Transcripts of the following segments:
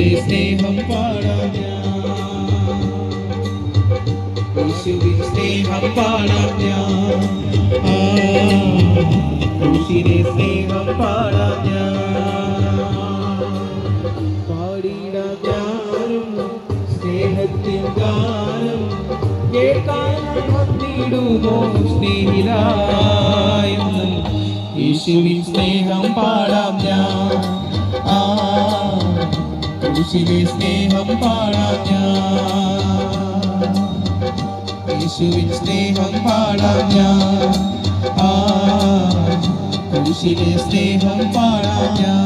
ക്രൂശിലെ സ്നേഹം പാടാം ഞാൻ, യേശുവിൻ സ്നേഹം പാടാം ഞാൻ, ക്രൂശിലെ സ്നേഹം പാടാം ഞാൻ. പാടിടാം ഞാനും സ്നേഹത്തിൻ ഗാനം, കേൾക്കാൻ വന്നിടുമോ സ്നേഹിതായെന്ന്. യേശുവിൻ സ്നേഹം പാടാം ഞാൻ, ക്രൂശിലെ സ്നേഹം പാടാം ഞാൻ, യേശുവിൻ സ്നേഹം പാടാം ഞാൻ, ക്രൂശിലെ സ്നേഹം പാടാം ഞാൻ.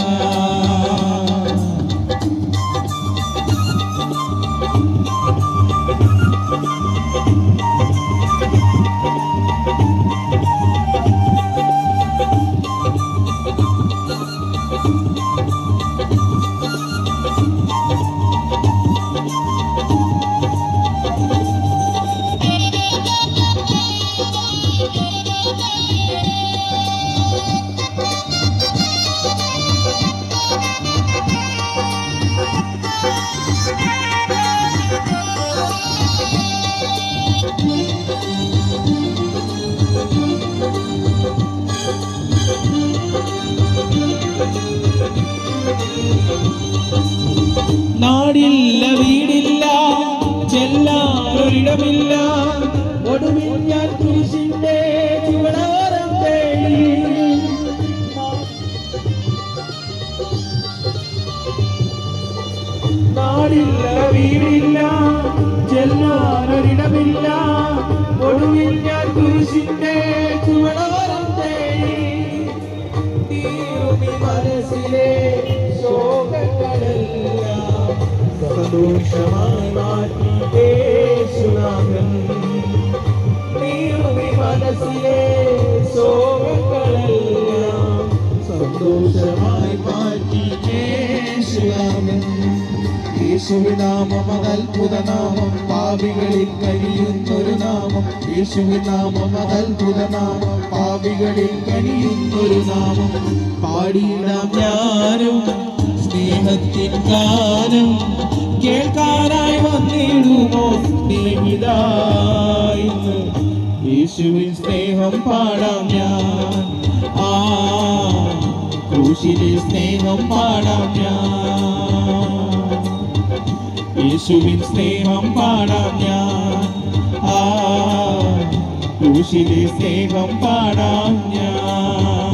നാടില്ല വീടില്ല ചെല്ലാനൊരിടമില്ല, ഒടുവിൽ ഞാൻ കുരിശിന്റെ ചുവടാരം തേടി. നാടില്ല വീടില്ല ചെല്ലാനൊരിടമില്ല, ഒടുവിൽ ഞാൻ കുരിശിന്റെ ചുവടാരം തേടി. തീരുമി മനസ്സിലെ ശോകങ്ങളെല്ലാം സന്തോഷമായി മാറ്റി യേശുനാഥൻ. തീരുമി മനസ്സിലെ ശോകങ്ങളെല്ലാം സന്തോഷമായി മാറ്റി യേശുനാഥൻ. യേശുവിൻ നാമം അത്ഭുത നാമം, പാപികളിൽ കഴിയുന്നൊരു നാമം. യേശുവിൻ നാമം അത്ഭുത നാമം, പാപികളിൽ കഴിയുന്നൊരു നാമം. പാടിയിടാം ഞാനും സ്നേഹത്തിൻ ഗാനം, കേൾക്കാനായി വന്നിടുമോ സ്നേഹിതായെന്ന്. യേശുവിൻ സ്നേഹം പാടാം ഞാൻ, ക്രൂശിലെ സ്നേഹം പാടാം ഞാൻ, യേശുവിൻ സ്നേഹം പാടാം ഞാൻ, ക്രൂശിലെ സ്നേഹം പാടാം ഞാൻ.